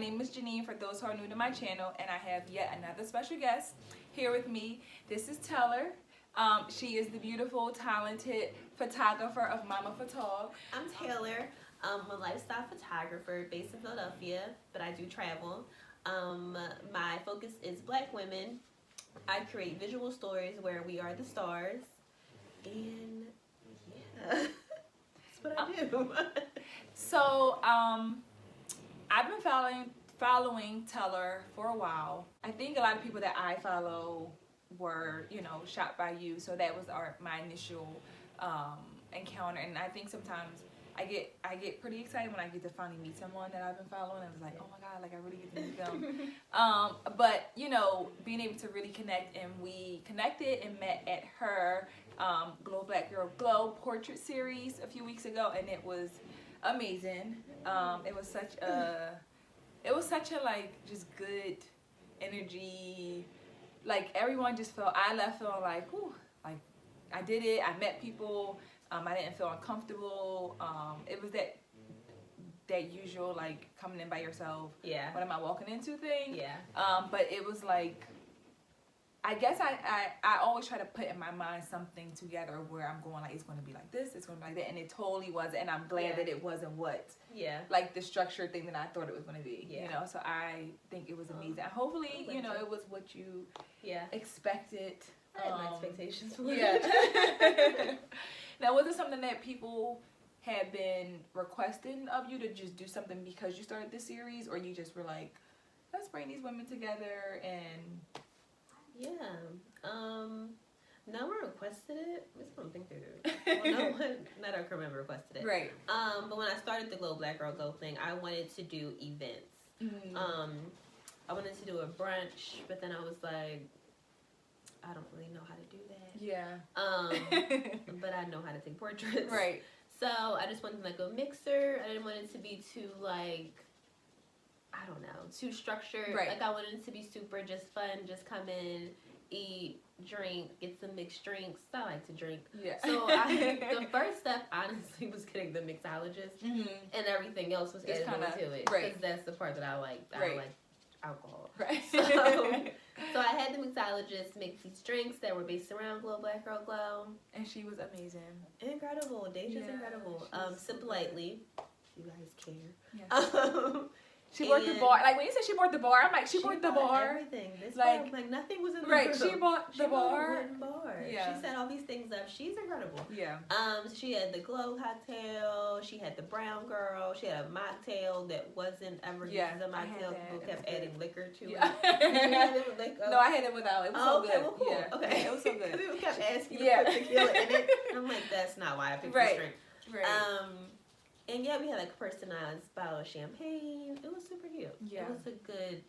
name is Janine, for those who are new to my channel, and I have yet another special guest here with me. This is Taylor. She is the beautiful, talented photographer of Mama Photog. I'm Taylor. I'm a lifestyle photographer based in Philadelphia, but I do travel. My focus is Black women. I create visual stories where we are the stars, and yeah, that's what I do. So, I've been following Taylor for a while. I think a lot of people that I follow were, shot by you. So that was my initial encounter. And I think sometimes I get pretty excited when I get to finally meet someone that I've been following. I was like, oh my God, like I really get to meet them. But being able to really connect, and we connected and met at her Glow Black Girl Glow portrait series a few weeks ago, and it was amazing. It was such a like just good energy. Like everyone just I left feeling like, whew, like I did it. I met people. I didn't feel uncomfortable. It was that usual like coming in by yourself. Yeah. What am I walking into thing? Yeah. But it was like, I guess I always try to put in my mind something together where I'm going like, it's going to be like this, it's going to be like that, and it totally wasn't. And I'm glad that it wasn't like the structured thing that I thought it was going to be. Yeah. So I think it was amazing. Hopefully, it was what you expected. I had my expectations for it. Yeah. Now, was it something that people had been requesting of you to just do something because you started this series, or you just were like, let's bring these women together and... Yeah. No one requested it. Let's go think through it. Well, no one that I can remember requested it. Right. But when I started the Glow Black Girl Glow thing, I wanted to do events. Mm-hmm. I wanted to do a brunch, but then I was like, I don't really know how to do that. Yeah. But I know how to take portraits. Right. So I just wanted like a mixer. I didn't want it to be too like, I don't know, too structured. Right. Like I wanted it to be super just fun, just come in, eat, drink, get some mixed drinks. I like to drink. Yeah. So the first step honestly was getting the mixologist, and everything else was added into it. Right. Because that's the part that I like. I don't like alcohol. Right. So I had the mixologist make these drinks that were based around Glow Black Girl Glow. And she was amazing. Incredible. Deja's incredible. Sip lightly. You guys care. Yeah. She bought the bar. Like when you said she bought the bar, I'm like, she bought the bar. Everything. This like, bar, like nothing was in the right. room. She bought the bar. She bought a bar. Yeah. She set all these things up. She's incredible. Yeah. She had the glow cocktail. She had the brown girl. She had a mocktail that wasn't ever used as a mocktail. People kept adding liquor to it. No, I had it without. It was so good. Well, cool. Yeah. Okay. Yeah, it was so good. People kept asking to put tequila in it. I'm like, that's not why I picked this drink. Right. And yeah, we had like a personalized bottle of champagne. It was super cute. Yeah. It was a good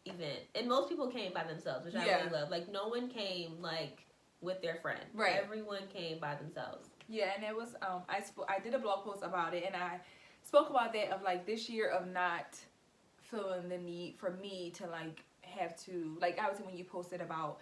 event. And most people came by themselves, which I really love. Like no one came like with their friend. Right. Everyone came by themselves. Yeah, and it was I did a blog post about it, and I spoke about that of like this year of not feeling the need for me to like have to, like obviously when you posted about,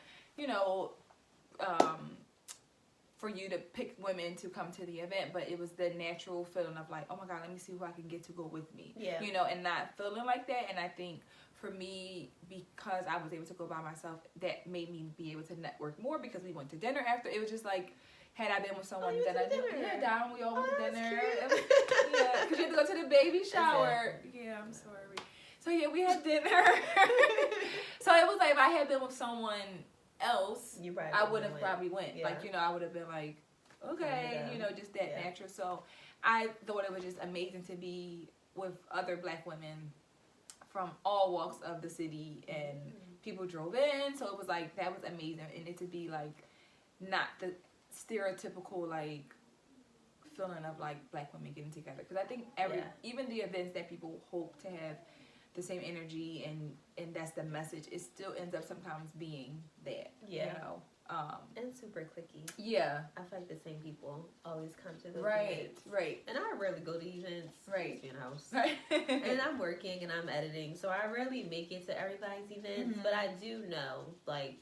for you to pick women to come to the event, but it was the natural feeling of like, oh my God, let me see who I can get to go with me. Yeah. And not feeling like that. And I think for me, because I was able to go by myself, that made me be able to network more, because we went to dinner after. It was just like, had I been with someone that I knew, down, we all went to dinner. Because you had to go to the baby shower. Yeah, I'm sorry. So yeah, we had dinner. So it was like, if I had been with someone else, I would have probably went. Yeah. Like, I would have been like, okay, just that natural. So I thought it was just amazing to be with other Black women from all walks of the city, and people drove in. So it was like, that was amazing. And it to be like, not the stereotypical like feeling of like Black women getting together. Because I think even the events that people hope to have the same energy and that's the message, it still ends up sometimes being that. And super cliquey. Yeah. I feel like the same people always come to those events. Right. And I rarely go to events. Right. In house. And I'm working and I'm editing, so I rarely make it to everybody's events. But I do know like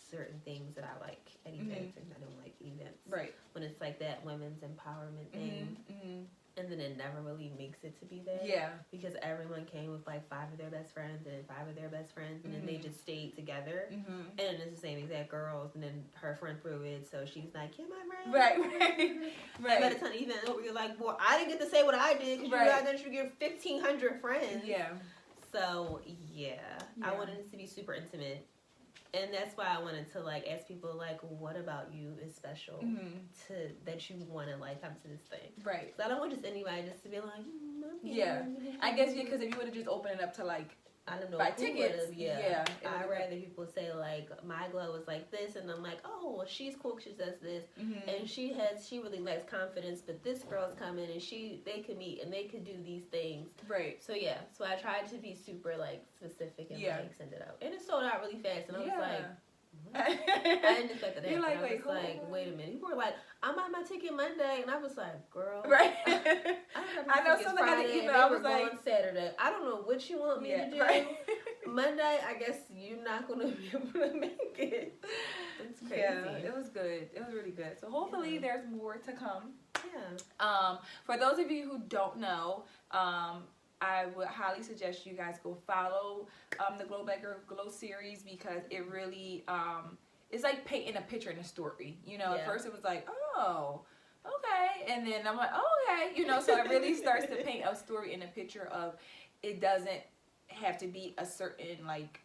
certain things that I like at events and I don't like events. Right. When it's like that women's empowerment thing. and then it never really makes it to be that. Yeah. Because everyone came with like 5 of their best friends and then 5 of their best friends, and then they just stayed together. And it's the same exact girls, and then her friend threw it, so she's like, "Yeah, my friend." Right. By the time even you're like, "Well, I didn't get to say what I did because you got that you get 1,500 friends." Yeah. So I wanted it to be super intimate. And that's why I wanted to like ask people like, what about you is special to that you want to like come to this thing? Right. So I don't want just anybody just to be like, I guess because if you would have just opened it up to like, I don't know, buy tickets. I'd rather people say like, my glow is like this, and I'm like, oh, well, she's cool. She does this, and she really lacks confidence. But this girl's coming, and they could meet and they could do these things. Right. So so I tried to be super like specific and like send it out, and it sold out really fast. And I was like, what? I didn't expect that. You're like, I was like, wait a minute. People were like, I'm on my ticket Monday, and I was like, girl, right? I know something got an email. I was like, on Saturday. I don't know what you want me to do. Right. Monday, I guess you're not gonna be able to make it. It's crazy. Yeah, it was good. It was really good. So hopefully there's more to come. Yeah. For those of you who don't know, I would highly suggest you guys go follow the Glow Black Girl Glow series, because it really it's like painting a picture in a story. You know, at first it was like, oh, okay, and then I'm like, oh, okay, you know, so it really starts to paint a story in a picture of, it doesn't have to be a certain like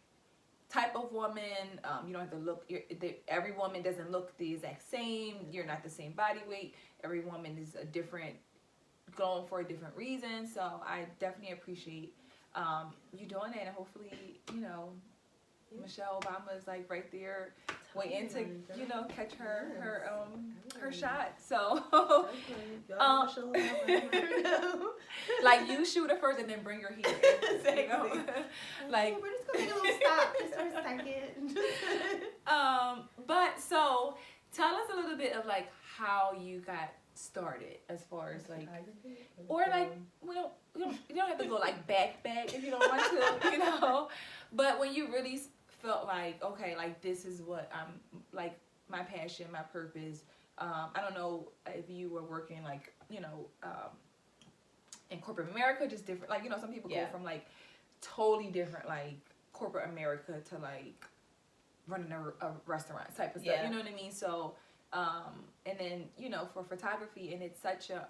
type of woman. You don't have to look. Every woman doesn't look the exact same. You're not the same body weight. Every woman is a different, going for a different reason. So I definitely appreciate you doing that, and hopefully, you know, Michelle Obama is like right there waiting to, you know, catch her shot. So like, you shoot her first and then bring her here. Exactly. You know? Like, we're just gonna take a little stop just for a second. But so tell us a little bit of like how you got started, as far as like, or like, you don't have to go like back if you don't want to, you know, but when you really felt like, okay, like this is what I'm like, my passion, my purpose. I don't know if you were working like, you know, in corporate America, just different, like, you know, some people go from like totally different like corporate America to like running a restaurant type of stuff, you know what I mean? So and then, you know, for photography, and it's such a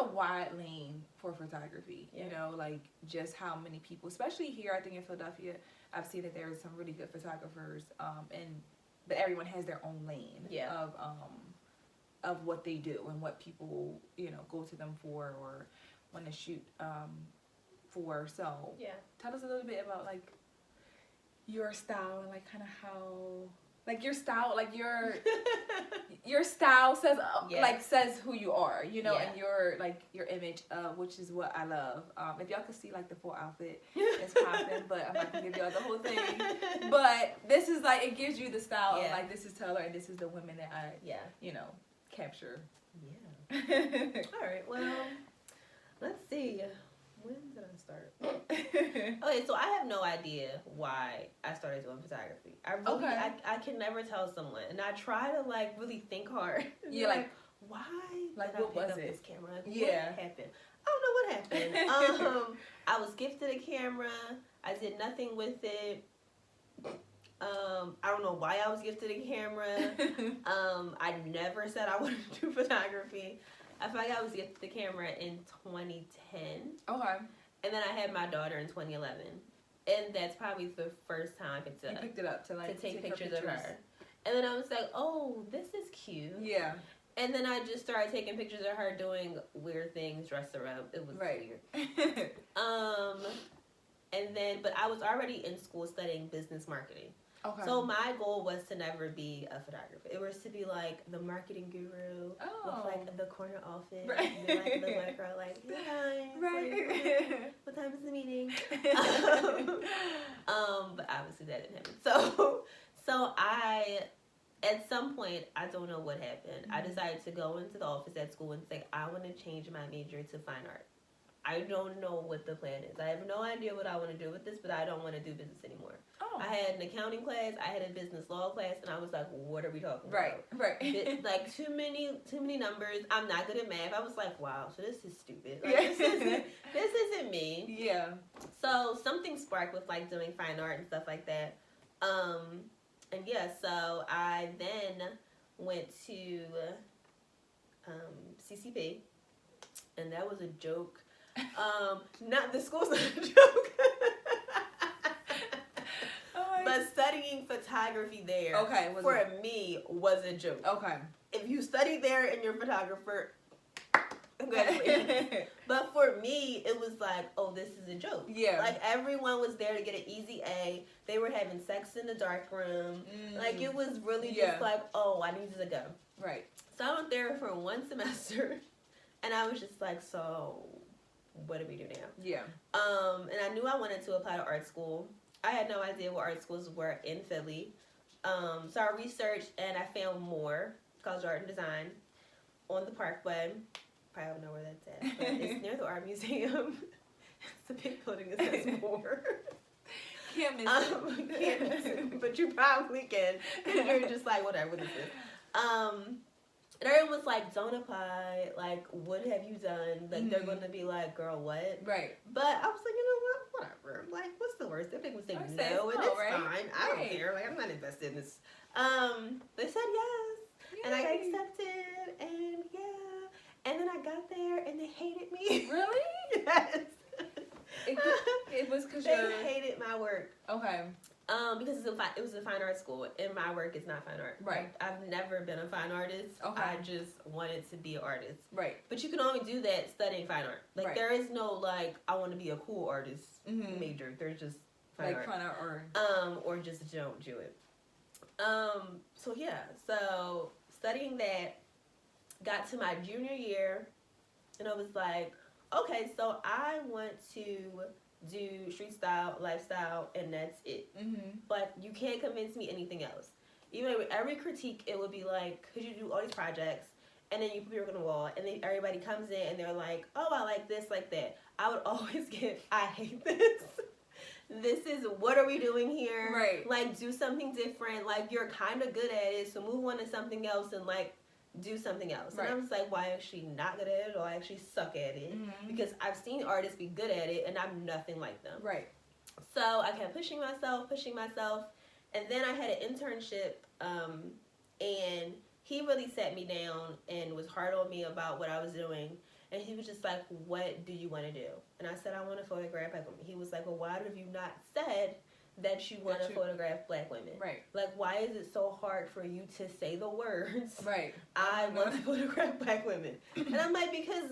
wide lane for photography, you know, like just how many people, especially here, I think in Philadelphia, I've seen that there are some really good photographers, but everyone has their own lane of what they do and what people, you know, go to them for or want to shoot for. So tell us a little bit about like your style and like kind of how, like your style, like your style says like says who you are, you know, and your like your image, which is what I love. If y'all could see like the full outfit, it's popping, but I'm not gonna give y'all the whole thing. But this is like, it gives you the style of like, this is Taylor and this is the women that I you know, capture. All right, well, let's see. When did I start? Okay, so I have no idea why I started doing photography. I really, I can never tell someone, and I try to like really think hard. Like why? Like, did what I pick was up it? This camera. Like, what happened? I don't know what happened. I was gifted a camera. I did nothing with it. I don't know why I was gifted a camera. I never said I wanted to do photography. I feel like I was gifted the camera in 2010. Okay. And then I had my daughter in 2011. And that's probably the first time I picked it up. You picked it up to like take pictures of her. And then I was like, oh, this is cute. Yeah. And then I just started taking pictures of her doing weird things, dressed her up. It was weird. And then, but I was already in school studying business marketing. Okay. So my goal was to never be a photographer. It was to be like the marketing guru with like the corner office, and then, like the white girl, like, hey guys, like, what time is the meeting? But obviously that didn't happen. So I, at some point, I don't know what happened. I decided to go into the office at school and say I want to change my major to fine art. I don't know what the plan is. I have no idea what I want to do with this, but I don't want to do business anymore. Oh. I had an accounting class, I had a business law class, and I was like, what are we talking right, about? Right. Like, too many numbers. I'm not good at math. I was like, wow, so this is stupid. Like, Yeah. this isn't me. Yeah. So something sparked with like doing fine art and stuff like that. And yeah, so I then went to CCP, and that was a joke. Not the school's not a joke. But studying photography there, for me, was a joke. Okay. If you study there and you're a photographer, congratulations. But for me, it was like, oh, this is a joke. Yeah. Like, everyone was there to get an easy A. They were having sex in the dark room. Like, it was really just like, oh, I need to go. Right. So I went there for one semester, and I was just like, so what do we do now? Yeah. And I knew I wanted to apply to art school. I had no idea what art schools were in Philly. So I researched, and I found more, College of Art and Design, on the Parkway. Probably don't know where that's at, but it's near the Art Museum. It's a big building that says more. Can't miss it. Can't miss it, but you probably can. You're just like, whatever, what is this? And everyone was like, don't apply. Like, what have you done? Like, they're going to be like, girl, what? Right. But I was like, you know what? Whatever. Like, what's the worst? If they would say no, and it's fine. I don't care. Like, I'm not invested in this. They said yes. Yay. And I got accepted. And yeah. And then I got there, and they hated me. Really? Yes. It was because they hated my work. Okay. Because it was a fine art school, and my work is not fine art. Right. I've never been a fine artist. Okay. I just wanted to be an artist. Right. But you can only do that studying fine art. Like, there is no, like, I want to be a cool artist major. There's just fine art. Fine art or just don't do it. So, yeah. So, studying that, got to my junior year, and I was like, okay, so I want to do street style, lifestyle, and that's it. But you can't convince me anything else. Even with every critique, it would be like, because you do all these projects, and then you put your work on the wall, and then everybody comes in, and they're like, oh, I like this, like that. I would always get, I hate this. This is, what are we doing here? Right. Like, do something different. Like, you're kind of good at it, so move on to something else, and, like, do something else. Right. And I was like, why is she not good at it, or I actually suck at it? Because I've seen artists be good at it, and I'm nothing like them. Right. So I kept pushing myself, and then I had an internship, and he really sat me down and was hard on me about what I was doing. And he was just like, what do you want to do? And I said, I want to photograph black women. He was like, well, why have you not said that you want to photograph black women? Right. Like, why is it so hard for you to say the words? Right. I want to photograph black women. And I'm like, because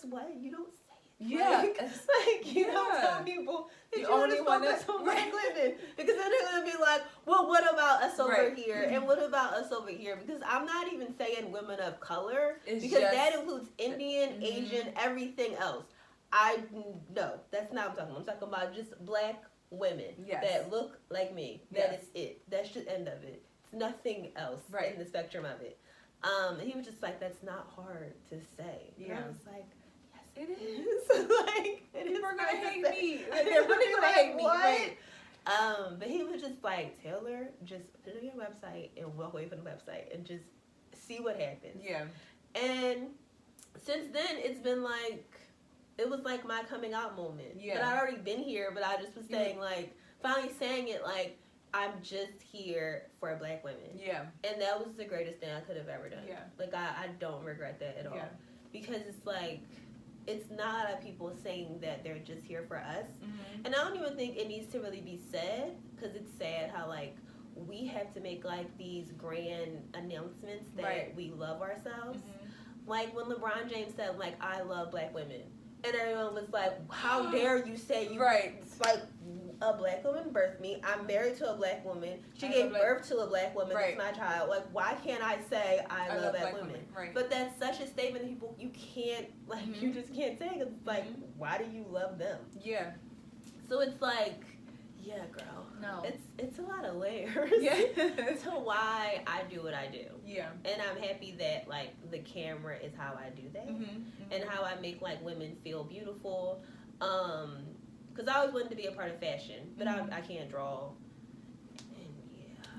what? You don't say it. Yeah. Like you don't tell people that you only want to focus on black women. Because then they're going to be like, well, what about us over here? And what about us over here? Because I'm not even saying women of color. Because that includes Indian, Asian, everything else. No, that's not what I'm talking about. I'm talking about just black women that look like me. That is it. That's just the end of it. It's nothing else in the spectrum of it. And he was just like, that's not hard to say. And I was like, yes, it is. Like, people are gonna hate me. They're really gonna hate me. What? But he was just like, Taylor, just put it on your website and walk away from the website and just see what happens. Yeah. And since then, it's been like, it was like my coming out moment. Yeah. But I'd already been here, but I just was saying, like, finally saying it, like, I'm just here for black women. Yeah. And that was the greatest thing I could have ever done. Yeah. Like, I don't regret that at all. Because it's like, it's not a lot of people saying that they're just here for us. And I don't even think it needs to really be said, because it's sad how, like, we have to make, like, these grand announcements that we love ourselves. Like, when LeBron James said, like, I love black women. And everyone was like, how dare you say you... Like, a black woman birthed me. I'm married to a black woman. She gave birth to a black woman. That's my child. Like, why can't I say I love black women? But that's such a statement that people, you can't, like, you just can't say. It's like, why do you love them? Yeah. So it's like, Yeah, girl. No. It's a lot of layers Yeah. to why I do what I do. Yeah. And I'm happy that like the camera is how I do that, and how I make like women feel beautiful. Because I always wanted to be a part of fashion, but I can't draw.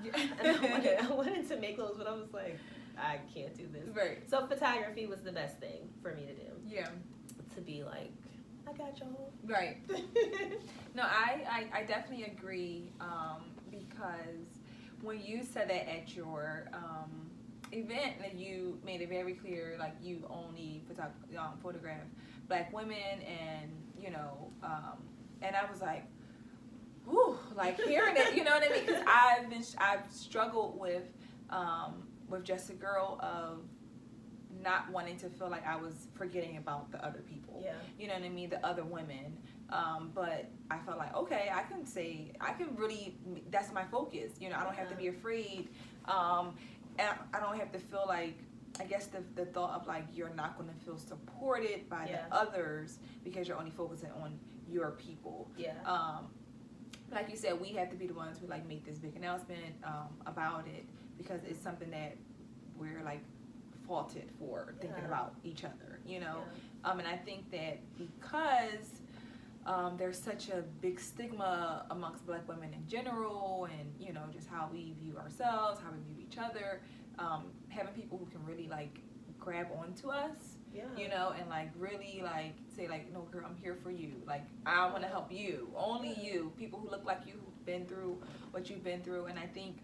And and I wanted to make clothes, but I was like, I can't do this. Right. So photography was the best thing for me to do. Yeah. To be like, I got y'all. Right. No, I definitely agree, because when you said that at your event, that you made it very clear, like you only photograph Black women, and and I was like, whew, like hearing it, you know what I mean? Because I've struggled with just a girl of not wanting to feel like I was forgetting about the other people. Yeah. You know what I mean? The other women. But I felt like, okay, I can really, that's my focus. You know, I don't have to be afraid. And I don't have to feel like, I guess the thought of like, you're not going to feel supported by the others because you're only focusing on your people. Yeah. Like you said, we have to be the ones who like make this big announcement about it, because it's something that we're like faulted for thinking about each other, you know. And I think that because there's such a big stigma amongst Black women in general, and just how we view ourselves, how we view each other, having people who can really like grab onto us, and like really like say like, no girl, I'm here for you, like I want to help you, only you, people who look like you, who've been through what you've been through. And I think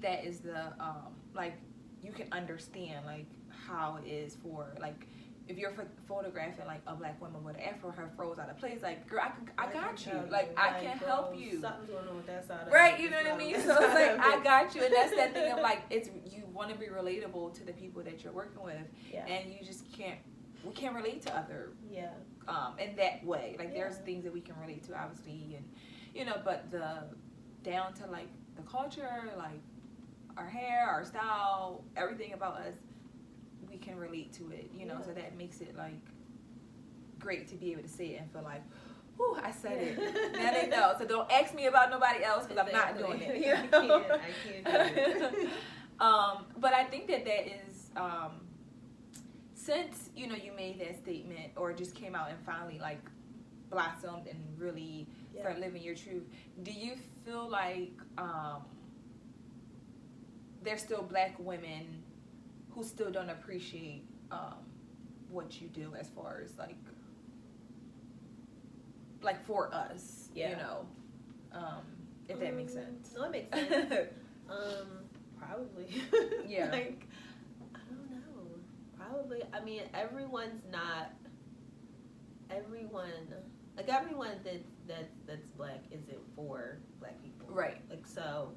that is the like, you can understand like how it is for like, if you're photographing like a Black woman with an afro, her froze out of place, like girl, I got you, like I can help you. Something's going on with that side of right, you know what I mean? So it's like, I got you. And that's that thing of like, you want to be relatable to the people that you're working with, and you just we can't relate to other in that way. Like there's things that we can relate to, obviously, and but the down to like the culture, like our hair, our style, everything about us, we can relate to it, so that makes it like great to be able to say it and feel like, whew, I said it. Now they know. So don't ask me about nobody else, because I'm not doing it. I can't do it. But I think that is, since you made that statement, or just came out and finally like blossomed and really started living your truth, do you feel like there's still Black women who still don't appreciate what you do, as far as like for us, if that makes sense? No, it makes sense. Probably. Yeah. Like, I don't know. Probably. I mean, everyone that's Black isn't for Black people. Right. Like, so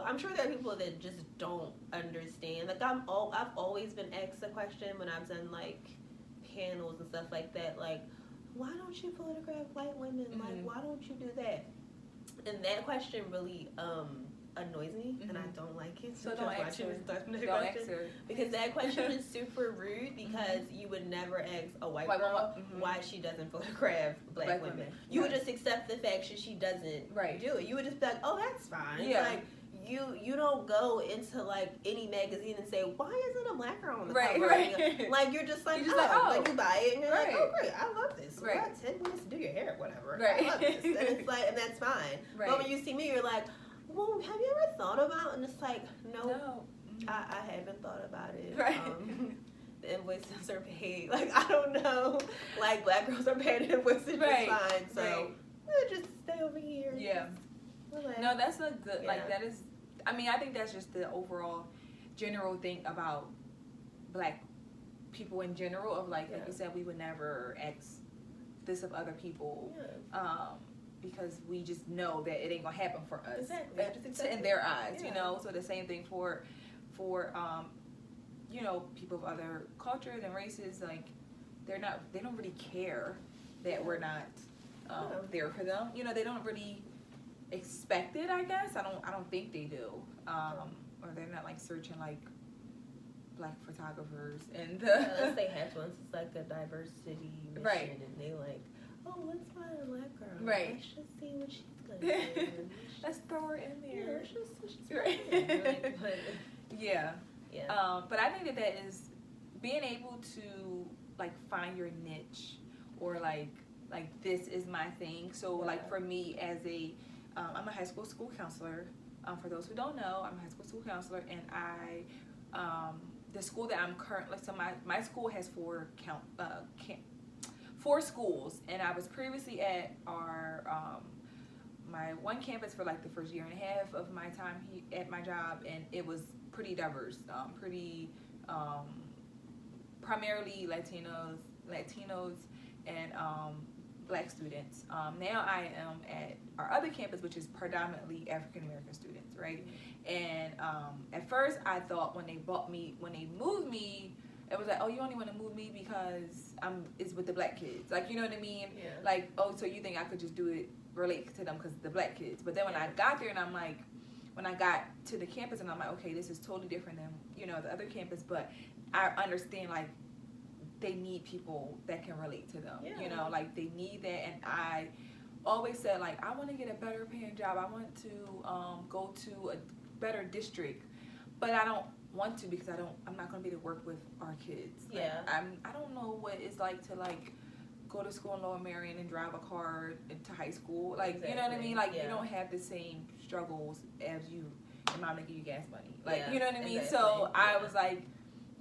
I'm sure there are people that just don't understand. Like, I've always been asked a question when I've done like panels and stuff like that. Like, why don't you photograph White women? Like, why don't you do that? And that question really annoys me, and I don't like it. So don't answer. Because that question is super rude, because you would never ask a white girl why she doesn't photograph black women. You would just accept the fact that she doesn't do it. You would just be like, oh, that's fine. Yeah. Like, you don't go into like any magazine and say, why isn't a Black girl on the cover? Right. Like, you're just like, like you buy it and you're like, oh great, I love this. You got 10 minutes to do your hair, whatever. I love this. And it's like, and that's fine. But when you see me, you're like, well, have you ever thought about? And it's like, no. I haven't thought about it. Right. The invoices are paid. Like, I don't know. Like, Black girls are paid invoices just fine. So just stay over here. Yeah. No, that's a good, like, that is, I mean, I think that's just the overall general thing about Black people in general, of like you said, we would never ask this of other people. Because we just know that it ain't gonna happen for us. Exactly. In their eyes, you know. So the same thing for you know, people of other cultures and races. Like, they don't really care that we're not there for them. You know, they don't really expect it. I guess I don't think they do. Or they're not like searching like Black photographers and unless they have to. It's like a diversity mission, and they like, oh, let's find a black girl. Right. Let's just see what she's good at. Let's throw her in there. Yeah, let's just see what she's Right. good at. But, yeah. yeah. But I think that is being able to like find your niche, or like this is my thing. So like for me as I'm a high school counselor. For those who don't know, I'm a high school counselor, and the school that I'm currently, so my school has four schools, and I was previously at my one campus for like the first year and a half of my time at my job, and it was pretty diverse, primarily Latinos and Black students. Now I am at our other campus, which is predominantly African American students, right? And at first I thought when they moved me, it was like, oh, you only want to move me because it's with the Black kids, like, you know what I mean? Yeah. Like, oh, so you think I could just relate to them because the Black kids? But then when I got there, and I'm like, when I got to the campus, and I'm like, okay, this is totally different than, you know, the other campus, but I understand, like, they need people that can relate to them, you know, like they need that. And I always said, like, I want to get a better paying job. I want to go to a better district, but I don't want to because I'm not going to be able to work with our kids. Like, I don't know what it's like to like go to school in Lower Marion and drive a car into high school. Like, you know what I mean? Like, you don't have the same struggles as your mom making you gas money. Like, you know what I mean? So I was like,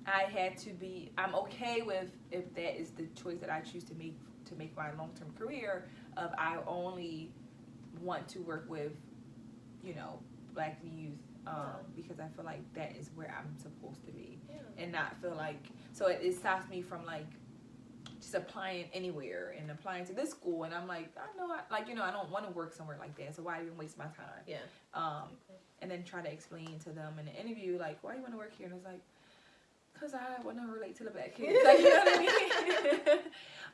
I'm okay with if that is the choice that I choose to make my long-term career of I only want to work with, you know, Black youth, because I feel like that is where I'm supposed to be, and not feel like, so it stops me from like just applying anywhere and applying to this school, and I'm like, I don't want to work somewhere like that, so why even waste my time? And then try to explain to them in the interview, like, why you want to work here? And it's like, because I want to relate to the Black kids. Like, you know what I mean?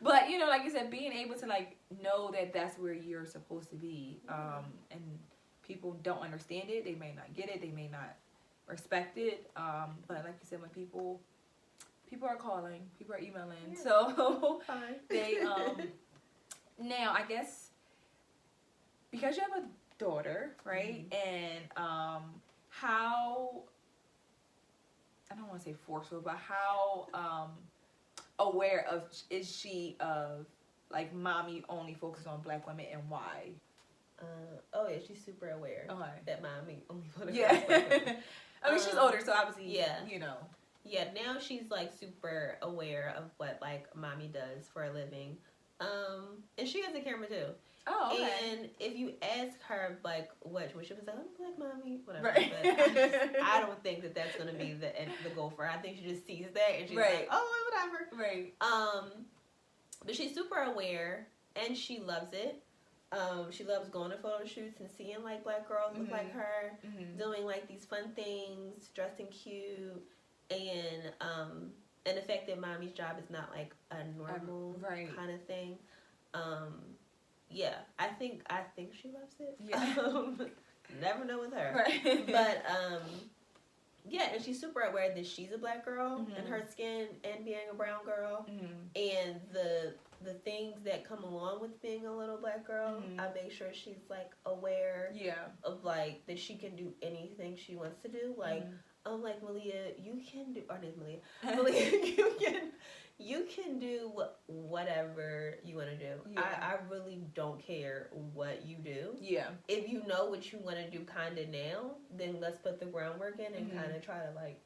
But, you know, like you said, being able to, like, know that that's where you're supposed to be. And people don't understand it. They may not get it. They may not respect it. But like you said, when people are calling, people are emailing. So they, now, I guess, because you have a daughter, right? And how... I don't want to say forceful, but how aware is she of, like, mommy only focuses on Black women, and why? She's super aware that mommy only focuses on Black women. I mean, she's older, so obviously, you know. Yeah, now she's, like, super aware of what, like, mommy does for a living. And she has a camera, too. Oh, okay. And if you ask her, like, what she was like, I'm Black mommy, whatever. Right. But I don't think that that's going to be the goal for her. I think she just sees that and she's like, oh, whatever. Right. But she's super aware and she loves it. She loves going to photo shoots and seeing, like, Black girls look like her, doing, like, these fun things, dressing cute, and the fact that mommy's job is not, like, a normal kind of thing. Yeah, I think she loves it. Yeah. Never know with her. Right. But yeah, and she's super aware that she's a Black girl and her skin and being a brown girl and the things that come along with being a little Black girl. I make sure she's, like, aware of, like, that she can do anything she wants to do. Like, like, Malia, you can do, or not Malia, Malia, you can do whatever you want to do. Yeah. I really don't care what you do. Yeah. If you know what you want to do kind of now, then let's put the groundwork in and kind of try to, like,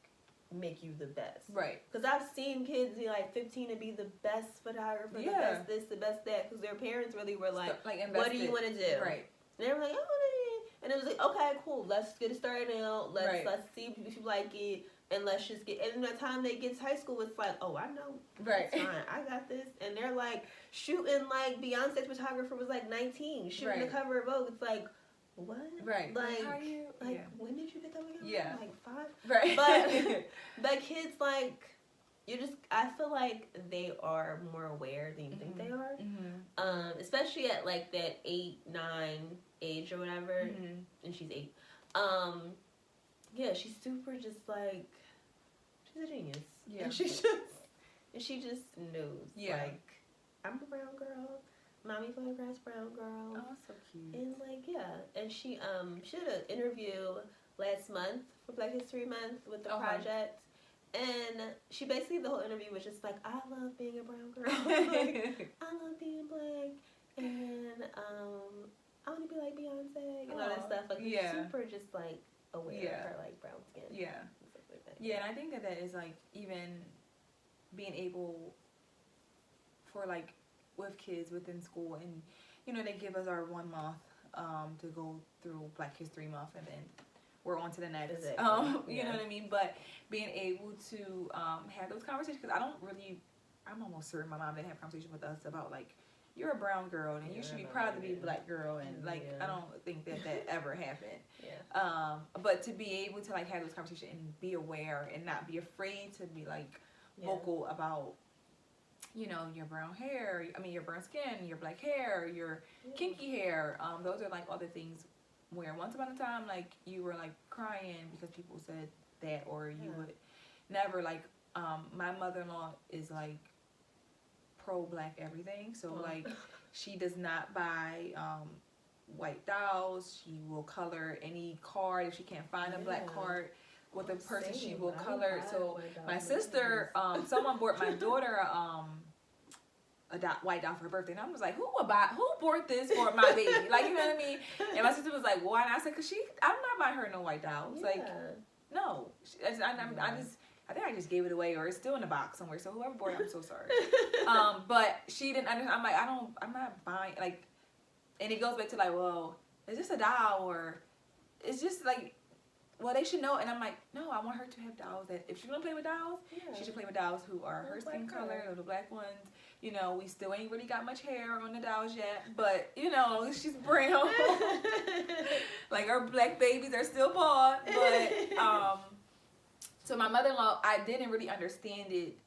make you the best. Right. Because I've seen kids be, like, 15 and be the best photographer, the best this, the best that, because their parents really were like, what do you want to do? Right. And they were like, and it was like, okay, cool, let's get it started now. Let's see if you like it. And let's just get, and by the time they get to high school, it's like, oh, I know. Right. It's fine. I got this. And they're like shooting, like, Beyonce's photographer was like 19, shooting the cover of Vogue. It's like, what? Right. Like, how you, when did you get that again? Yeah. Like 5? Right. But kids, like, I feel like they are more aware than you think they are. Especially at, like, that 8, 9 age or whatever. And she's 8. Yeah, she's super just, like, she's a genius. Yeah. And she just knows. Yeah. Like, I'm a brown girl. Mommy Photographs Brown Girl. Oh, so cute. And like, yeah. And she did an interview last month for Black History Month with the project. And she basically, the whole interview was just like, I love being a brown girl. Like, I love being black. And I want to be like Beyonce and all that stuff. Like, super just like aware of her like brown skin. Yeah. And stuff like that. Yeah, and I think that is like even being able for like with kids within school, and you know, they give us our 1 month to go through Black History Month, and then we're on to the next. You know what I mean? But being able to have those conversations, because I'm almost certain my mom didn't have conversations with us about like, you're a brown girl and you should be proud to be a black girl, and like I don't think that ever happened. But to be able to like have those conversations and be aware and not be afraid to be like vocal about, you know, your brown hair, your brown skin, your black hair, your kinky hair. Those are like all the things where once upon a time, like, you were like crying because people said that, or you would never like, my mother-in-law is like pro-black everything. So like, she does not buy white dolls. She will color any card. If she can't find a black card with a person, she will color. So my sister, someone bought my daughter a white doll for her birthday, and I was like, who bought this for my baby? Like, you know what I mean? And my sister was like, why? And I said, cause I'm not buying her no white dolls. Like, no. I think I just gave it away, or it's still in a box somewhere. So whoever bought it, I'm so sorry. But she didn't understand. I'm like, I'm not buying, like, and it goes back to like, well, is this a doll, or it's just like, well, they should know. And I'm like, no, I want her to have dolls that, if she's gonna play with dolls, she should play with dolls who are her skin color, or the black ones. You know, we still ain't really got much hair on the dolls yet, but you know, she's brown. Like, our black babies are still bald, but so my mother-in-law, I didn't really understand it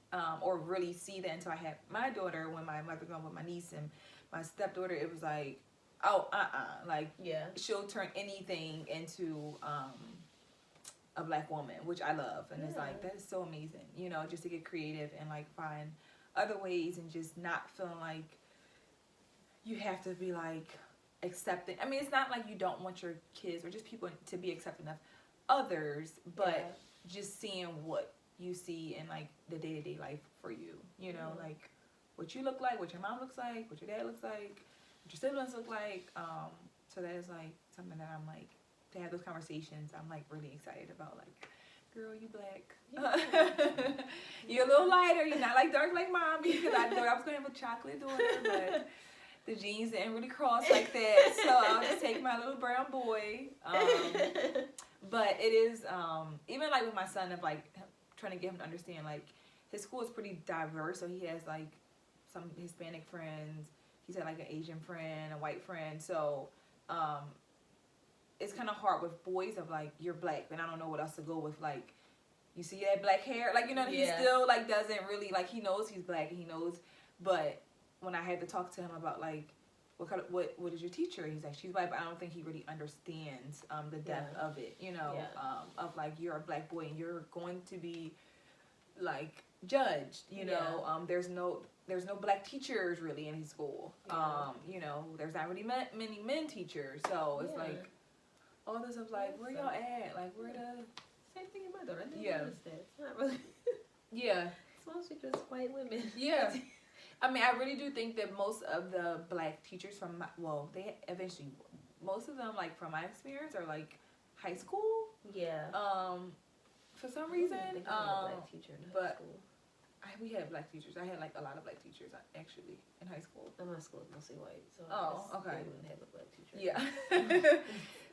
or really see that until I had my daughter. When my mother-in-law with my niece and my stepdaughter, it was like, oh, like, she'll turn anything into a black woman, which I love, and it's like, that is so amazing, you know, just to get creative and like find other ways, and just not feeling like you have to be like accepting. I mean, it's not like you don't want your kids or just people to be accepting of others, but just seeing what you see in like the day-to-day life for you, you know, like what you look like, what your mom looks like, what your dad looks like, what your siblings look like. So that is like something that I'm like, to have those conversations, I'm like really excited about. Like, girl, you black. You're a little lighter. You're not like dark like mom, because I thought I was gonna have a chocolate daughter, but the genes didn't really cross like that. So I'll just take my little brown boy. But it is even like with my son, of like trying to get him to understand, like, his school is pretty diverse. So he has like some Hispanic friends. He's had like an Asian friend, a white friend. So it's kind of hard with boys of like, you're black, then I don't know what else to go with. Like, you see that black hair, like, you know, he still like doesn't really like, he knows he's black and he knows, but when I had to talk to him about like, what is your teacher? He's like, she's white, but I don't think he really understands the depth of it, you know, of like, you're a black boy and you're going to be like judged, you know. There's no black teachers really in his school. You know, there's not really many men teachers, so it's like all this of like, where y'all at? Like, where the same thing in my daughter. I didn't notice that. It's not really. It's mostly just white women. I mean, I really do think that most of the black teachers from they eventually, most of them, like, from my experience, are like high school. For some reason. I think I had a black teacher in high school. We had black teachers. I had like a lot of black teachers actually in high school. And my school is mostly white, so okay. They wouldn't have a black teacher.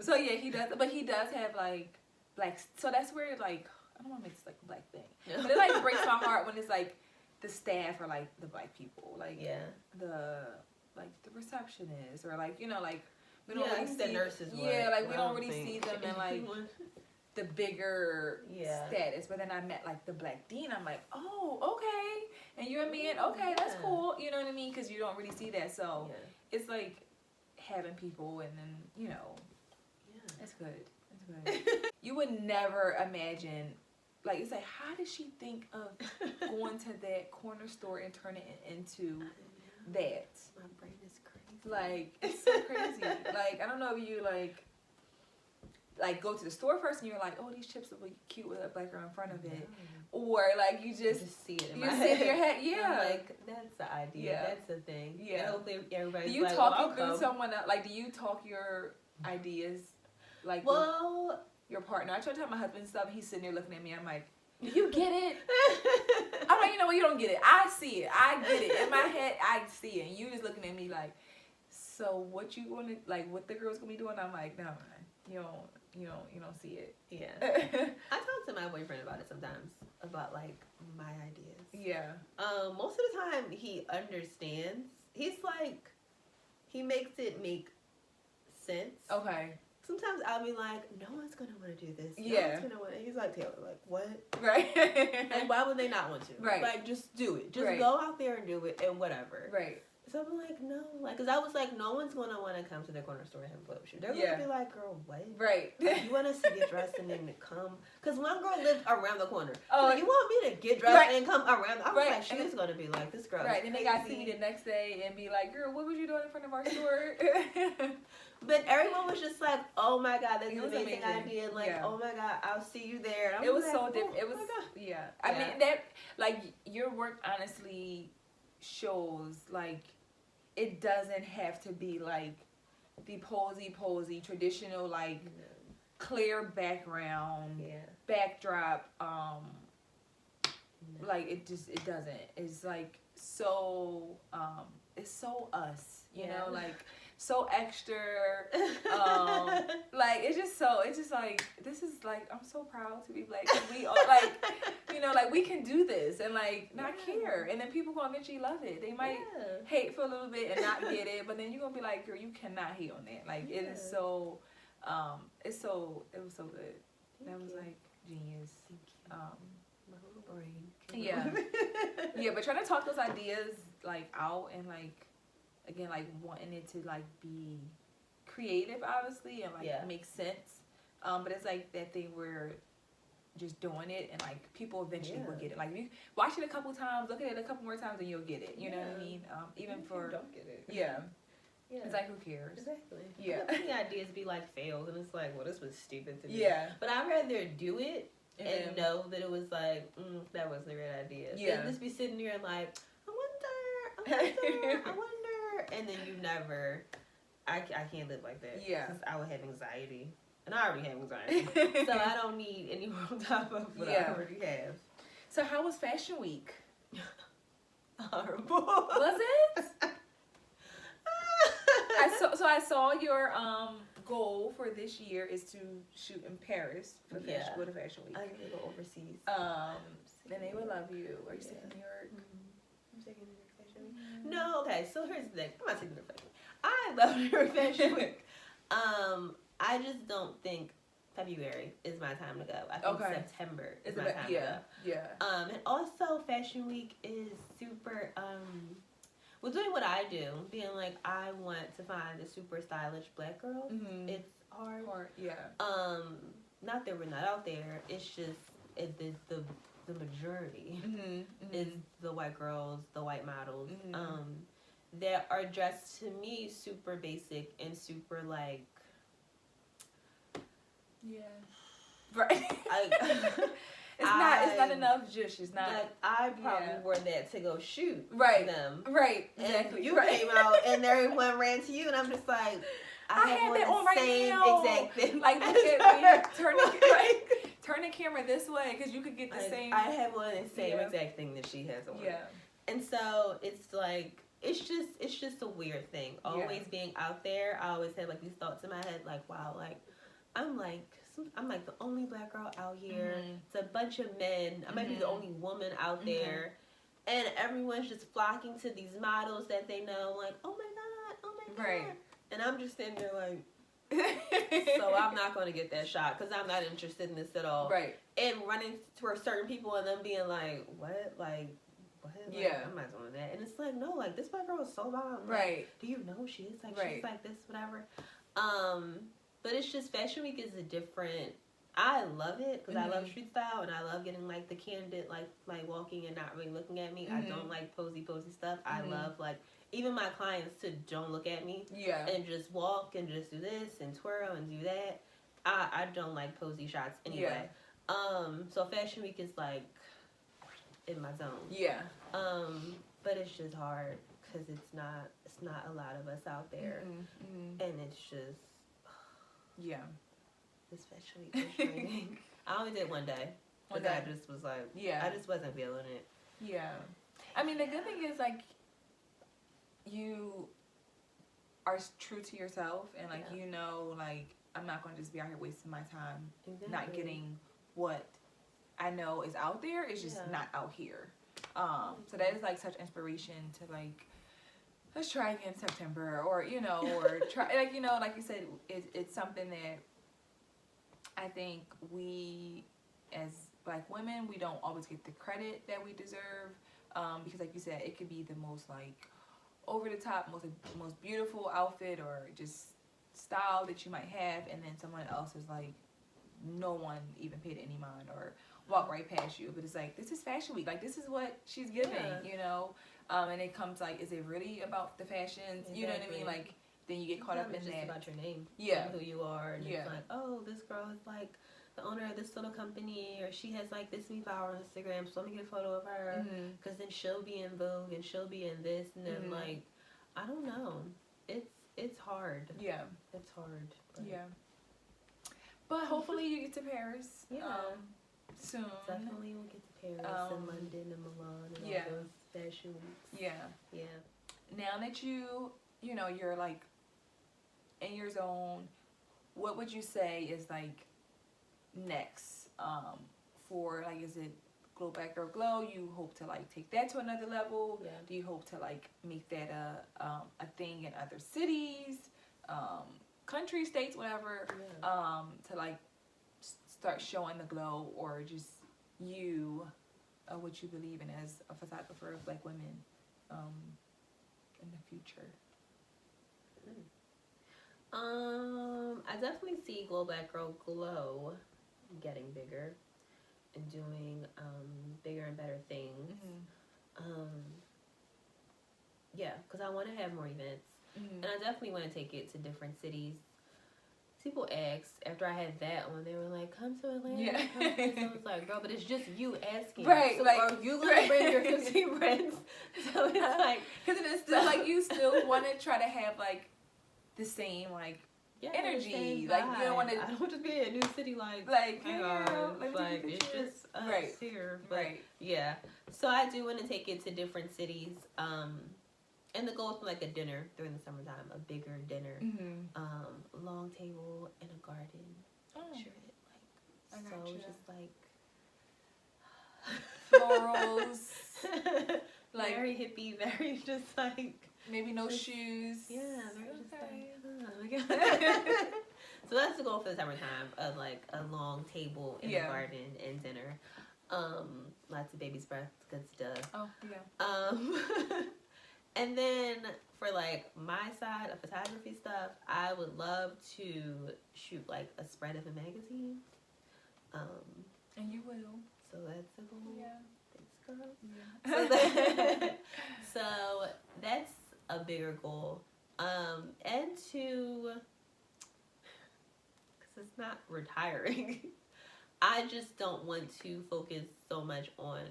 So yeah, he does, but he does have like black. So that's where like, I don't want to make this like a black thing, but it like breaks my heart when it's like the staff are like the black people, like the receptionist, or like, you know, like we don't really see the nurses. Like we don't really see them in like the bigger status. But then I met like the black dean. I'm like, oh, okay, and you're a man, okay, that's cool. You know what I mean? Because you don't really see that. So it's like having people, and then, you know, it's good. It's good. You would never imagine. Like, it's like, how did she think of going to that corner store and turning it into that? My brain is crazy. Like, it's so crazy. Like, I don't know if you, like go to the store first and you're like, oh, these chips look cute with a black girl in front of it. Or, like, you just see it in you my see head. it in your head. Yeah. I'm like, that's the idea. Yeah. That's the thing. Yeah. And hopefully everybody's Do you like, talk well, it through someone else? Like, do you talk your ideas, like, well, with your partner? I try to tell my husband stuff. He's sitting there looking at me. I'm like, do you get it? I'm like, you know what? You don't get it. I see it. I get it. In my head, I see it. And you just looking at me like, so what you want to, like, what the girl's going to be doing? I'm like, no, man. You don't see it. Yeah. I talk to my boyfriend about it sometimes, about like my ideas. Yeah. Most of the time he understands. He's like, he makes it make sense. Okay. Sometimes I'll be like, no one's gonna want to do this. No Yeah. one's gonna want. He's like, Taylor, like what? Right. And why would they not want to? Right. Like just do it. Just Right. go out there and do it and whatever. Right. So I'm like, no, like, cause I was like, no one's gonna want to come to the corner store and have a photo shoot. They're Yeah. gonna be like, girl, what? Right. You want us to get dressed and then to come? Cause one girl lived around the corner. Oh, So you want me to get dressed right. and come around? I was Right. like, she's gonna be like, this girl. Right. Is And they crazy. got to see me the next day and be like, girl, what was you doing in front of our store? But everyone was just like, oh my god, that's It an was amazing amazing. idea. And like, Yeah. oh my god, I'll see you there. And I'm It was like, so oh, different. It oh was, my God. yeah. I Yeah. mean, that, like, your work honestly shows, like, it doesn't have to be, like, the posy, traditional, like, clear background, Yeah. backdrop, No. like, it doesn't. It's, like, so, it's so us, you know, like, so extra, like, it's just like, this is like, I'm so proud to be black. 'Cause we all, like, you know, like, we can do this and, like, not care. And then people gonna eventually love it. They might hate for a little bit and not get it, but then you're gonna be like, girl, you cannot hate on that. Like, it is so, it was so good. That was, like, genius. My little brain. Yeah. Yeah, but trying to talk those ideas, like, out and, like, again, like, wanting it to, like, be creative, obviously, and, like, make sense. But it's, like, that thing where just doing it and, like, people eventually will get it. Like, you watch it a couple times, look at it a couple more times, and you'll get it. You know what I mean? Even for... don't get it. Yeah. Yeah. It's like, who cares? Exactly. Yeah. The ideas be like fails, and it's like, well, this was stupid to me. Yeah. But I'd rather do it and know that it was like, that wasn't the right idea. Yeah. Than just be sitting there and like, I wonder, and then you never. I can't live like that. Yeah. Because I would have anxiety, and I already have anxiety, so I don't need any more on top of what I already have. So how was Fashion Week? Horrible. Was it? I saw your goal for this year is to shoot in Paris for the Fashion Week. I'm gonna go overseas. Then they would love you. Are you staying in New York? I'm taking New York Fashion Week. No, okay. So here's the thing. I'm not taking New York Fashion Week. I love New York Fashion Week. I just don't think February is my time to go. I think September is my time to go. Yeah. And also Fashion Week is super. With doing what I do, being like I want to find a super stylish black girl. Mm-hmm. It's hard. Yeah. Not that we're not out there. It's just the majority is the white girls, the white models, that are dressed to me super basic and super like. Yeah. Right. It's not enough juice. It's not. Like, I probably wore that to go shoot them. Right. Exactly. And you came out and everyone ran to you, and I'm just like, I have that on the right same now. exact thing. Like, look at me. Turn the camera this way because you could get the same. I have one the same exact thing that she has on. Yeah. And so it's like it's just a weird thing. Always being out there, I always had like these thoughts in my head, like, wow, like I'm like the only black girl out here. It's a bunch of men. I might be the only woman out there. And everyone's just flocking to these models that they know, like, oh my God. Right. And I'm just sitting there like, so I'm not going to get that shot because I'm not interested in this at all. Right. And running towards certain people and them being like, what? Like, what? Like, Yeah. I'm not doing that. And it's like, no, like, this black girl is so bomb. Right. Like, do you know who she is? Like, she's like this, whatever. But it's just Fashion Week is a different. I love it because I love street style and I love getting like the candid, like walking and not really looking at me. I don't like posy stuff. I love like even my clients to don't look at me. Yeah. And just walk and just do this and twirl and do that. I don't like posy shots anyway. Yeah. So Fashion Week is like in my zone. Yeah. But it's just hard because it's not a lot of us out there, and it's just yeah. This Fashion Week is draining. I only did one day. Because I just was like, I just wasn't feeling it. Yeah. I mean, the good thing is, like, you are true to yourself, and, like, you know, like, I'm not going to just be out here wasting my time not getting what I know is out there. It's just not out here. So that is, like, such inspiration to, like, let's try again in September, or, you know, or try, like, you know, like you said, it's something that I think we, as Black women, we don't always get the credit that we deserve, because, like you said, it could be the most, like, over the top, most beautiful outfit or just style that you might have, and then someone else is like, no one even paid any mind or walk right past you. But it's like, this is Fashion Week, like, this is what she's giving, you know. And it comes like, is it really about the fashions? You know what I mean? Like, then you get caught up in just that. About your name, and who you are, and it's like, oh, this girl is like the owner of this little company, or she has like this many followers on Instagram, so let me get a photo of her, because then she'll be in Vogue and she'll be in this, and then like, I don't know, it's hard. Yeah, it's hard. But. Yeah, but hopefully you get to Paris. Soon. Definitely we'll get to Paris and London and Milan and all those fashion weeks. Yeah. Now that you know, you're like in your zone, what would you say is like next for, like, is it Glow Black Girl Glow? You hope to like take that to another level? Do you hope to like make that a thing in other cities, countries, states, whatever, to like start showing the glow, or just you, what you believe in as a photographer of Black women in the future? I definitely see Glow Black Girl Glow getting bigger and doing bigger and better things. Because I want to have more events, and I definitely want to take it to different cities. People asked after I had that one, they were like, come to Atlanta. Come to this. I was like, girl, but it's just you asking. Right. So like, are you going to bring your 15 friends? So it's like, because it's still like, you still want to try to have like the same like energy. Like, you don't want to. I don't want to be in a new city like hang on, like it's just us here. But so I do want to take it to different cities. And the goal is like a dinner during the summertime, a bigger dinner, long table in a garden. Picture it like so, just like florals, like very hippie, very just like maybe no shoes. Yeah, very just like. Oh my God. So that's the goal for the summertime, of like a long table in the garden and dinner. Lots of baby's breath, good stuff. Oh yeah. And then for like my side of photography stuff, I would love to shoot like a spread of a magazine. And you will. So that's the goal. Yeah. Thanks, girl. Yeah. So that's a bigger goal. And to, because it's not retiring. I just don't want to focus so much on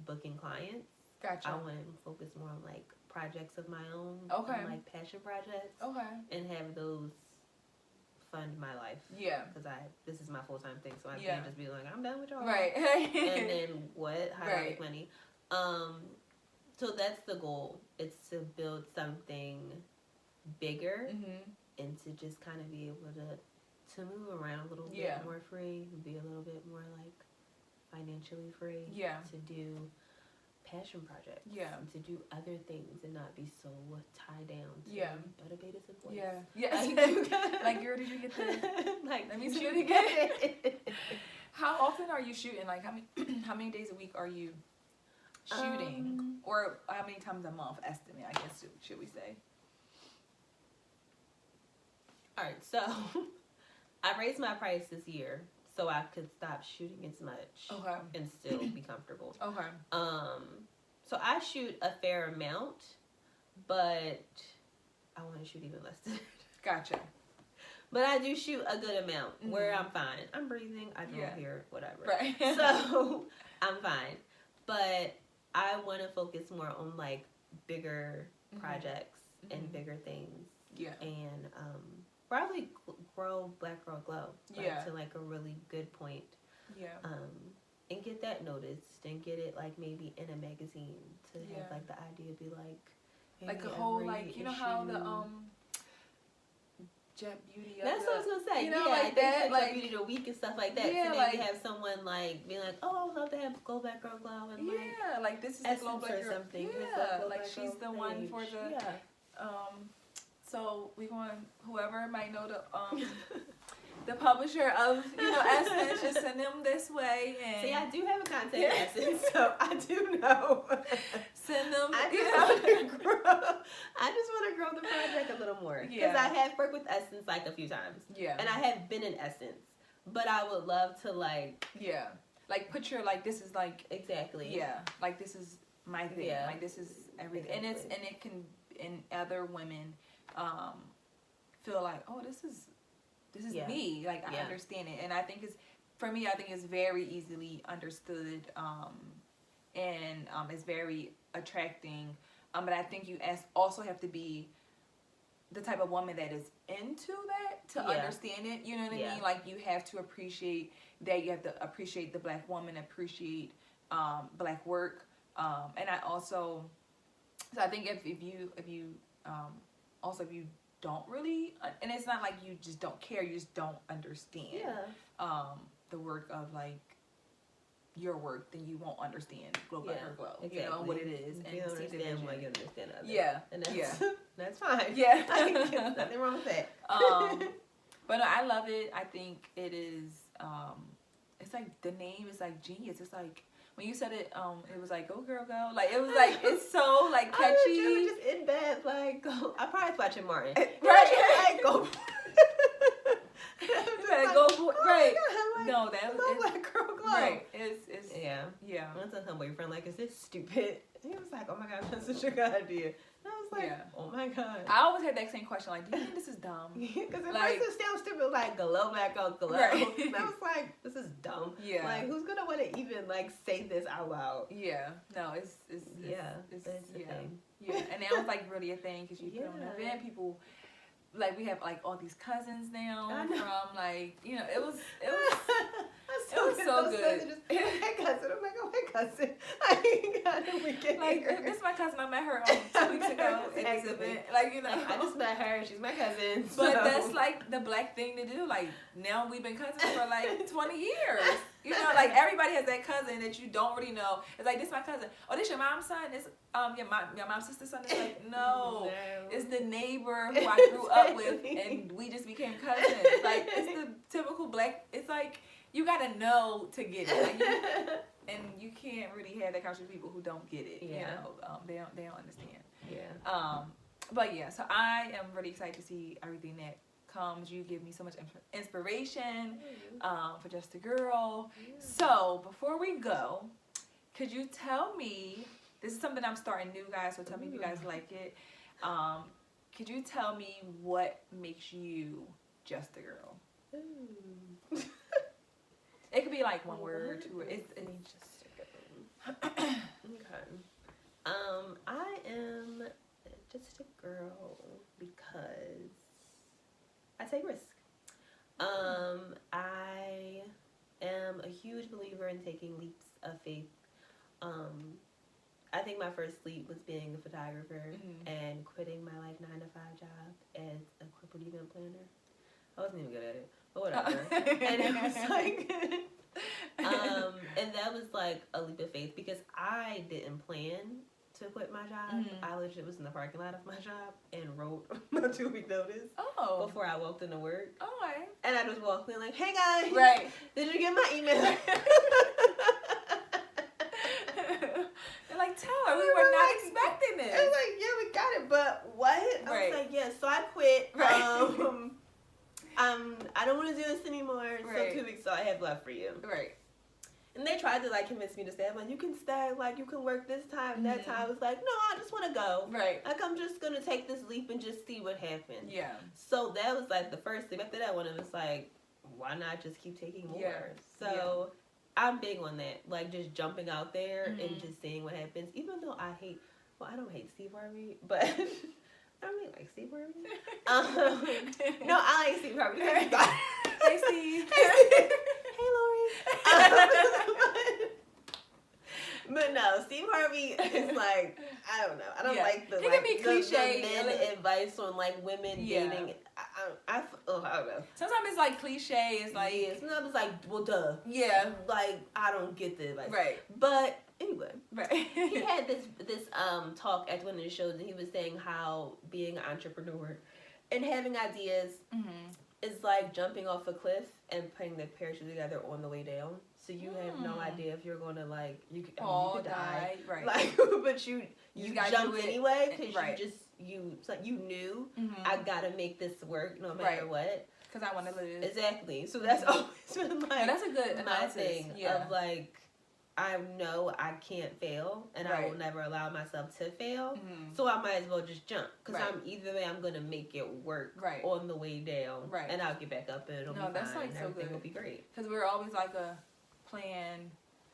booking clients. Gotcha. I want to focus more on like projects of my own, like passion projects, and have those fund my life. Yeah, because this is my full time thing, so I can't just be like, I'm done with y'all, right? And then what? How do I make money? So that's the goal. It's to build something bigger, and to just kind of be able to move around a little bit more free, be a little bit more like financially free. Yeah, to do passion projects, and to do other things and not be so tied down to butter betas and boys. Like, girl, did you get the like, let me see it again. How often are you shooting? Like, how many days a week are you shooting, or how many times a month estimate, I guess, should we say? All right, so I raised my price this year so I could stop shooting as much and still be comfortable. So I shoot a fair amount, but I want to shoot even less than that. Gotcha. But I do shoot a good amount where I'm fine. I'm breathing. I don't hear whatever. Right. So I'm fine. But I want to focus more on like bigger projects and bigger things. Yeah. And probably grow Black Girl Glow to like a really good point. Yeah. And get that noticed and get it like maybe in a magazine to have like the idea be like a whole like, you know how the Jet Beauty. That's what I was gonna say. You know, yeah, like that, like Beauty of the Week and stuff like that. Yeah, so maybe like have someone like be like, oh, I would love to have Glow Black Girl Glow and like this is the Glow Black Girl. Something. Yeah, like she's the one for the So we going whoever might know the publisher of Essence, just send them this way. And see, I do have a contact Essence, so I do know. Send them. I just want to grow the project a little more because I have worked with Essence like a few times. Yeah, and I have been in Essence, but I would love to like put your this is like exactly like this is my thing like this is everything and it can and other women feel like, oh, this is me, like I understand it. And I think it's very easily understood and it's very attracting, but I think you also have to be the type of woman that is into that to understand it, you know what I mean? Like you have to appreciate that, you have to appreciate the Black woman, appreciate Black work, and I also, so I think if you don't really, and it's not like you just don't care, you just don't understand the work of like your work, then you won't understand Glow Black Girl Glow. Exactly. You know what it is, and and you don't see the understand vision. why you understand others. And that's, that's fine. There's nothing wrong with that. But no, I love it. I think it is. It's like the name is like genius. It's like when you said it, it was like go girl go. Like it was like it's so like catchy. I was just in bed like go. I probably was watching Martin. Right. Like go. You better go for it. Right. Like, no, that was Black Girl Glow. Right. It's yeah. I went to her boyfriend like, is this stupid? And he was like, oh my god, that's such a good idea. And I was like, oh my god. I always had that same question, like, do you think this is dumb? Because at first it sounds stupid, like Glow Black Girl Glow. Right. And I was like, this is dumb. Yeah. Like, who's gonna want to even like say this out loud? Yeah. No, it's it's a thing. Yeah. And now it's like really a thing because you put on an event, people. Like we have like all these cousins now from like it was so good. Hey cousin, I'm like, oh hey cousin, I got a weekend. Like this is my cousin. I met her 2 weeks ago at this event. Like I just met her. She's my cousin. So. But that's like the Black thing to do. Like now we've been cousins for like 20 years. You know, like everybody has that cousin that you don't really know. It's like this is my cousin. Oh, this your mom's son. This your mom's sister's son. It's like no, it's the neighbor who I grew up with, and we just became cousins. Like it's the typical Black. It's like you gotta know to get it, like, and you can't really have that conversation with people who don't get it. You know, they don't understand. Yeah. But yeah, so I am really excited to see everything that comes. You give me so much inspiration for Just a Girl. So before we go, could you tell me, this is something I'm starting new, guys, so tell me if you guys like it. Could you tell me what makes you Just a Girl? It could be like one word, 2 words. It's just a girl. Okay. I am just a girl because I take risks. I am a huge believer in taking leaps of faith. I think my first leap was being a photographer and quitting my like 9-to-5 job as a corporate event planner. I wasn't even good at it, but whatever. And it was like, and that was like a leap of faith because I didn't plan to quit my job. I legit was in the parking lot of my job and wrote my 2-week notice before I walked into work. Oh, right. And I just walked in like, hey guys, right? Did you get my email? They're like, Taylor, we were not expecting this. I was like, yeah, we got it, but what? I was like, yeah, so I quit. Right. I don't want to do this anymore. Right. So 2 weeks all I have left for you. Right. And they tried to like convince me to stay. I'm like, you can stay, like you can work this time, that time. It's like, no, I just want to go. Right. Like I'm just gonna take this leap and just see what happens. Yeah. So that was like the first thing. After that one, it was like, why not just keep taking more? Yeah. So I'm big on that, like just jumping out there and just seeing what happens. Even though I don't hate Steve Harvey, but I don't really like Steve Harvey. No, I like Steve Harvey. Hey, Steve. Hey, Lori. But no, Steve Harvey is like, I don't know. I don't like the, it like, can be cliche. the men advice on like women dating. I don't know. Sometimes it's like cliche. It's like, sometimes it's like, well, duh. Yeah. Like, I don't get the advice. Right. But anyway, right. he had this talk at one of the shows, and he was saying how being an entrepreneur and having ideas is like jumping off a cliff and putting the parachute together on the way down. So you have no idea if you're gonna like you could die, right? Like, but you jumped anyway because it's like you knew I gotta make this work no matter what. Because I want to live. Exactly. So that's always been like that's a good my thing of like, I know I can't fail and I will never allow myself to fail. So I might as well just jump because either way I'm gonna make it work on the way down, and I'll get back up and it'll be fine. That's like so everything will be great. Because we're always like a plan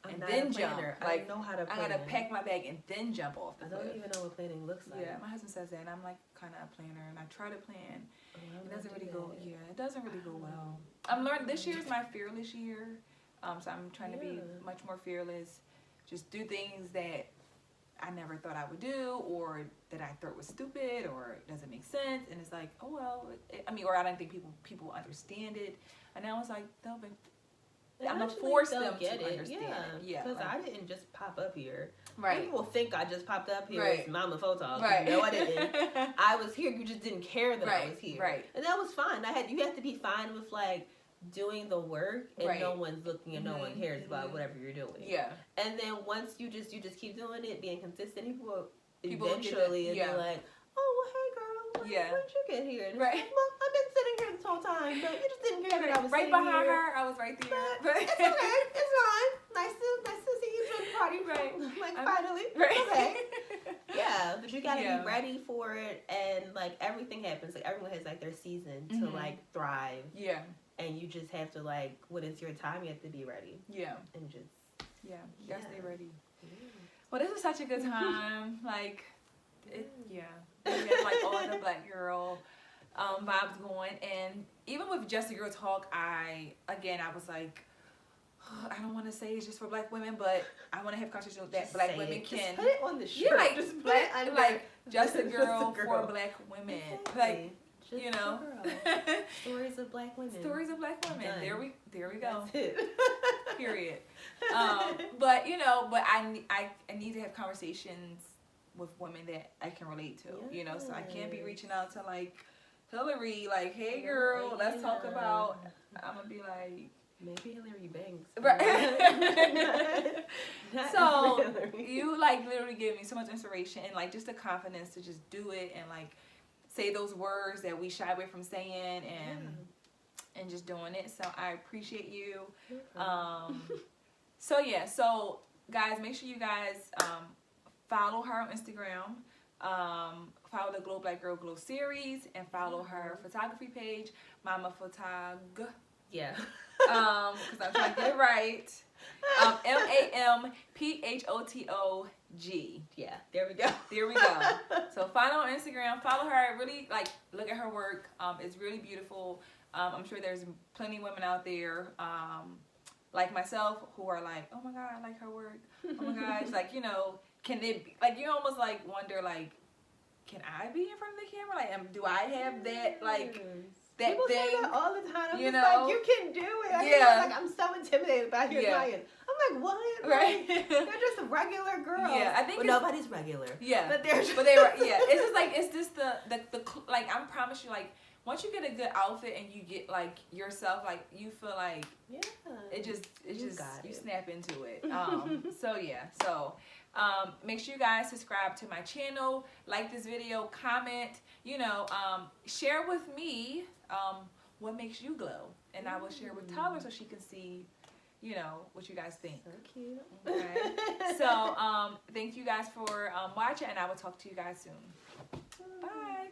and then jump. Like, I know how to plan. I gotta pack my bag and then jump off the cliff. I don't even know what planning looks like. Yeah, my husband says that, and I'm like kind of a planner, and I try to plan. It doesn't really go. Yeah, it doesn't really go well. I'm learning. This year is my fearless year, so I'm trying to be much more fearless. Just do things that I never thought I would do, or that I thought was stupid, or it doesn't make sense. And it's like, oh well. Or I don't think people understand it. And now it's like I'm gonna force them to understand it. Yeah, because I didn't just pop up here. Right. People think I just popped up here as Mama Photog. Right. No, I didn't. I was here. You just didn't care that I was here. Right. And that was fine. You have to be fine with like doing the work and no one's looking and no one cares about whatever you're doing. Yeah. And then once you just keep doing it, being consistent, people eventually be like, oh well, hey girl, when did you get here? And it's like, well, I've been sitting here this whole time, but you just didn't care that I was right sitting behind here. her. I was right there. But it's okay. It's fine. Nice to see you join the party. Like finally. Right. Okay. Yeah, but you gotta be ready for it, and like everything happens. Like everyone has like their season to like thrive. Yeah. And you just have to like, when it's your time, you have to be ready. Yeah. And just you gotta stay ready. Well, this was such a good time. Like, we had like all the black girl vibes going, and even with Just a Girl Talk, I was like, I don't want to say it's just for black women, but I want to have conversations that black women can. Just put it on the shirt. Yeah, like just put it like Just a Girl for black women. Exactly. Like, you know, stories of black women. Stories of black women. Done. There we go. That's it. Period. But I need to have conversations with women that I can relate to. Yes. You know, so I can't be reaching out to like Hillary, like, hey girl, let's talk about. I'm gonna be like. Maybe Hillary Banks. Right. Not So Hillary. you like literally give me so much inspiration and like just the confidence to just do it and like say those words that we shy away from saying and just doing it. So I appreciate you. So guys, make sure you guys follow her on Instagram. Follow the Glow Black Girl Glow series and follow her photography page, Mama Photog. Yeah. Because I'm trying to get it right. MAMPHOTOG. Yeah, there we go. There we go. So find her on Instagram. Follow her. Really like look at her work. It's really beautiful. I'm sure there's plenty of women out there like myself who are like, oh my god, I like her work. Oh my gosh, like can it be, like you almost like wonder like, can I be in front of the camera? Like, do I have that like? That people thing, say that all the time. I'm just know? like, you can do it. Like, I'm so intimidated by your client. I'm like, what? Right. Like, they're just regular girls. Yeah, I think nobody's regular. Yeah, but they're just it's just like it's just the like I promise you, like once you get a good outfit and you get like yourself, like you feel like it just you snap into it. So make sure you guys subscribe to my channel, like this video, comment, share with me what makes you glow, and I will share with Tyler so she can see you know, what you guys think. So cute. Okay. So, thank you guys for watching, and I will talk to you guys soon. Bye.